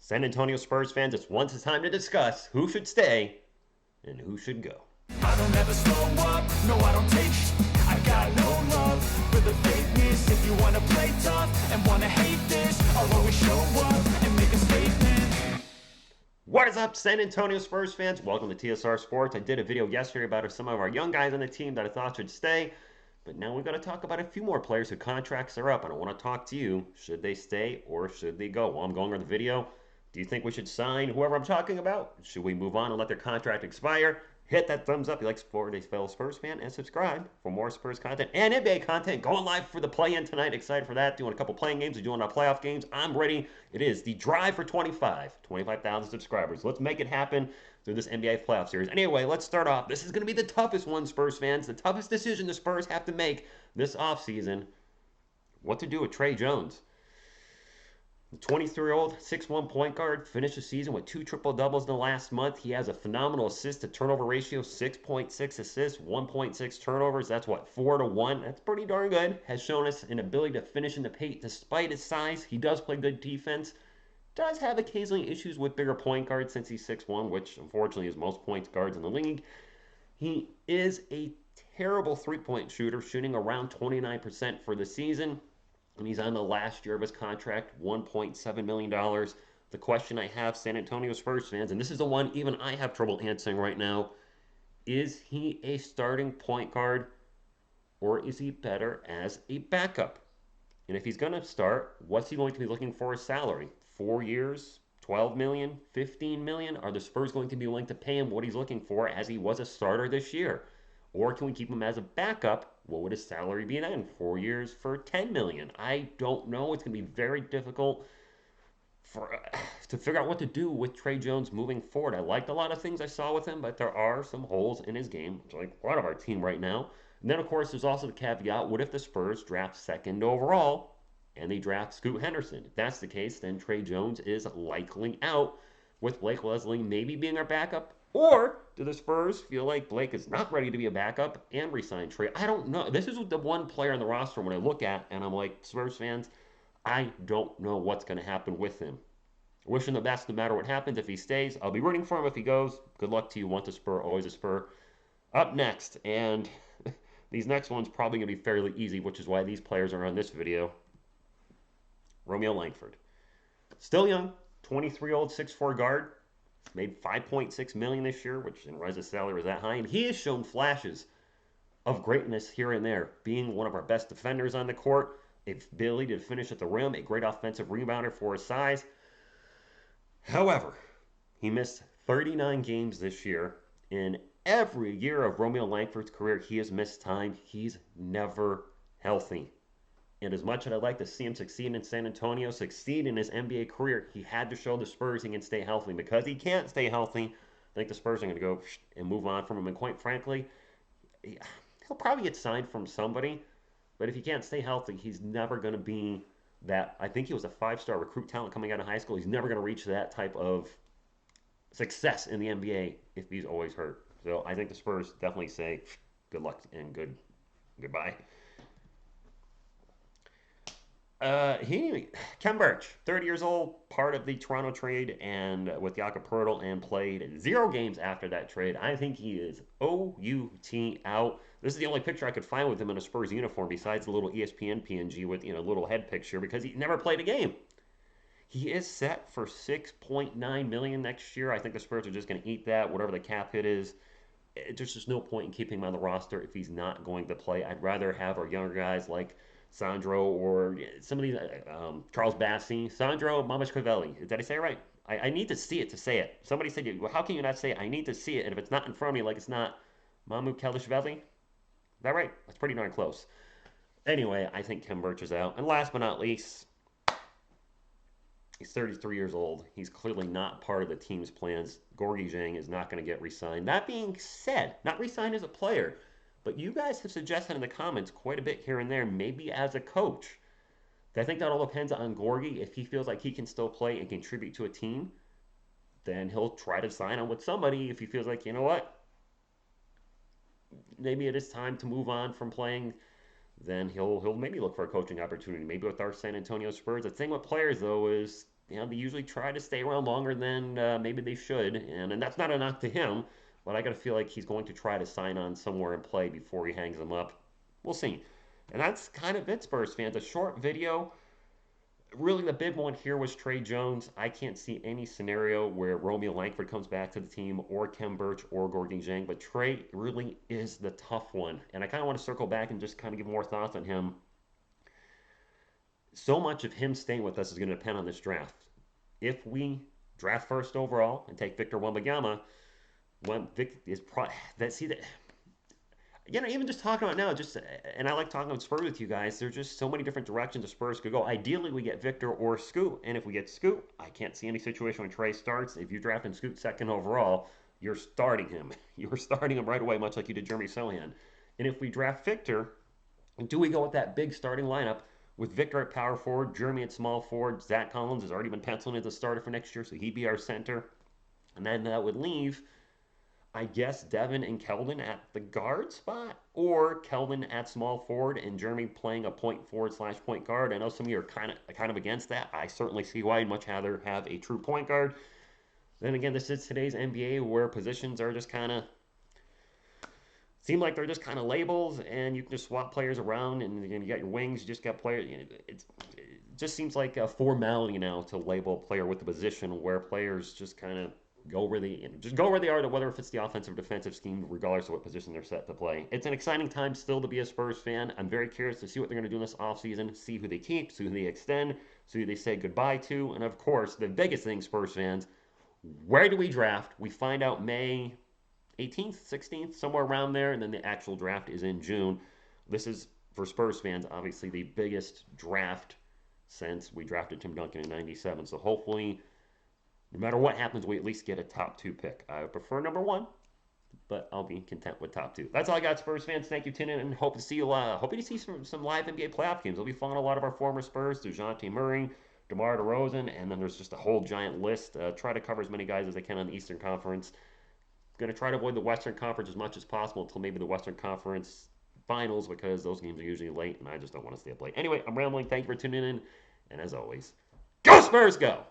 San Antonio Spurs fans, it's time to discuss who should stay and who should go. I don't ever slow up, no I don't take I got no love for the fakeness. If you wanna play tough and wanna hate this, I'll always show up and make a statement. What is up, San Antonio Spurs fans? Welcome to TSR Sports. I did a video yesterday about some of our young guys on the team that I thought should stay, but now we're going to talk about a few more players whose contracts are up, and I want to talk to you. Should they stay or should they go? While I'm going over the video, do you think we should sign whoever I'm talking about? Should we move on and let their contract expire? Hit that thumbs up if you like support a fellow Spurs fan, and subscribe for more Spurs content and NBA content. Going live for the play-in tonight. Excited for that. Doing a couple playing games. We're doing our playoff games. I'm ready. It is the drive for 25,000 subscribers. Let's make it happen through this NBA playoff series. Anyway, let's start off. This is going to be the toughest one, Spurs fans. The toughest decision the Spurs have to make this offseason. What to do with Tre Jones. The 23-year-old 6'1 point guard finished the season with 2 triple-doubles in the last month. He has a phenomenal assist-to-turnover ratio, 6.6 assists, 1.6 turnovers. That's what, 4-1. That's pretty darn good. Has shown us an ability to finish in the paint despite his size. He does play good defense. Does have occasionally issues with bigger point guards since he's 6'1", which unfortunately is most point guards in the league. He is a terrible three-point shooter, shooting around 29% for the season. And he's on the last year of his contract, $1.7 million. The question I have, San Antonio Spurs fans, and this is the one even I have trouble answering right now, is he a starting point guard or is he better as a backup? And if he's going to start, what's he going to be looking for as salary? 4 years, 12 million, 15 million? Are the Spurs going to be willing to pay him what he's looking for as he was a starter this year? Or can we keep him as a backup? What would his salary be then? 4 years for 10 million? I don't know. It's going to be very difficult to figure out what to do with Tre Jones moving forward. I liked a lot of things I saw with him, but there are some holes in his game, which like a lot of our team right now. And then, of course, there's also the caveat, what if the Spurs draft second overall and they draft Scoot Henderson? If that's the case, then Tre Jones is likely out, with Blake Leslie maybe being our backup. Or do the Spurs feel like Blake is not ready to be a backup and resign Tre? I don't know. This is the one player on the roster when I look at, and I'm like, Spurs fans, I don't know what's going to happen with him. Wish him the best no matter what happens. If he stays, I'll be rooting for him. If he goes, good luck to you. Once a Spur, always a Spur. Up next, and these next ones probably going to be fairly easy, which is why these players are on this video. Romeo Langford. Still young, 23-year-old 6'4 guard. Made $5.6 million this year, which in Rise's salary was that high, and he has shown flashes of greatness here and there, being one of our best defenders on the court, a ability to finish at the rim, a great offensive rebounder for his size. However, he missed 39 games this year. In every year of Romeo Langford's career, he has missed time. He's never healthy. And as much as I'd like to see him succeed in San Antonio, succeed in his NBA career, he had to show the Spurs he can stay healthy. Because he can't stay healthy, I think the Spurs are going to go and move on from him. And quite frankly, he'll probably get signed from somebody. But if he can't stay healthy, he's never going to be that. I think he was a 5-star recruit talent coming out of high school. He's never going to reach that type of success in the NBA if he's always hurt. So I think the Spurs definitely say good luck and goodbye. Ken Birch, 30 years old, part of the Toronto trade and with Jakob Poeltl, and played 0 games after that trade. I think he is OUT out. This is the only picture I could find with him in a Spurs uniform besides the little ESPN PNG with little head picture, because he never played a game. He is set for $6.9 million next year. I think the Spurs are just going to eat that, whatever the cap hit is. There's just no point in keeping him on the roster if he's not going to play. I'd rather have our younger guys like Sandro or some of these, Charles Bassi, Sandro Mamashkvili. Did I say it right? I need to see it to say it. Somebody said, well, how can you not say it? I need to see it, and if it's not in front of me, like it's not Mamu Kelishvili. Is that right? That's pretty darn close. Anyway, I think Ken Birch is out. And last but not least, he's 33 years old. He's clearly not part of the team's plans. Gorgui Dieng is not going to get re-signed. That being said, not re-signed as a player, but you guys have suggested in the comments quite a bit here and there, maybe as a coach. I think that all depends on Gorgui. If he feels like he can still play and contribute to a team, then he'll try to sign on with somebody. If he feels like, you know what, maybe it is time to move on from playing, then he'll maybe look for a coaching opportunity, maybe with our San Antonio Spurs. The thing with players, though, is they usually try to stay around longer than maybe they should, and that's not a knock to him. But I got to feel like he's going to try to sign on somewhere and play before he hangs them up. We'll see. And that's kind of it, Spurs fans. A short video. Really, the big one here was Trey Jones. I can't see any scenario where Romeo Langford comes back to the team, or Kem Birch, or Gorgie Zhang. But Trey really is the tough one. And I kind of want to circle back and just kind of give more thoughts on him. So much of him staying with us is going to depend on this draft. If we draft first overall and take Victor Wembanyama, when Vic is that see that even just talking about now, just and I like talking about Spurs with you guys. There's just so many different directions the Spurs could go. Ideally, we get Victor or Scoot, and if we get Scoot, I can't see any situation when Trey starts. If you draft him Scoot second overall, you're starting him. You're starting him right away, much like you did Jeremy Sohan. And if we draft Victor, do we go with that big starting lineup with Victor at power forward, Jeremy at small forward? Zach Collins has already been penciled as a starter for next year, so he'd be our center. And then that would leave, I guess, Devin and Keldon at the guard spot, or Keldon at small forward and Jeremy playing a point forward / point guard. I know some of you are kind of against that. I certainly see why. I'd much rather have a true point guard. Then again, this is today's NBA where positions are just kind of seem like they're just kind of labels, and you can just swap players around, and you got your wings, you just got players. It just seems like a formality now to label a player with the position, where players just kind of go where they are, to whether if it's the offensive or defensive scheme, regardless of what position they're set to play. It's an exciting time still to be a Spurs fan. I'm very curious to see what they're going to do in this offseason, see who they keep, see who they extend, see who they say goodbye to, and of course, the biggest thing, Spurs fans, where do we draft? We find out May 18th, 16th, somewhere around there, and then the actual draft is in June. This is, for Spurs fans, obviously the biggest draft since we drafted Tim Duncan in 97. So hopefully, no matter what happens, we at least get a top 2 pick. I would prefer number 1, but I'll be content with top 2. That's all I got, Spurs fans. Thank you for tuning in, and hope to see you. Hoping to see some live NBA playoff games. It'll be fun. A lot of our former Spurs, DeJounte Murray, DeMar DeRozan, and then there's just a whole giant list. Try to cover as many guys as I can on the Eastern Conference. Going to try to avoid the Western Conference as much as possible until maybe the Western Conference Finals, because those games are usually late, and I just don't want to stay up late. Anyway, I'm rambling. Thank you for tuning in, and as always, go Spurs, go!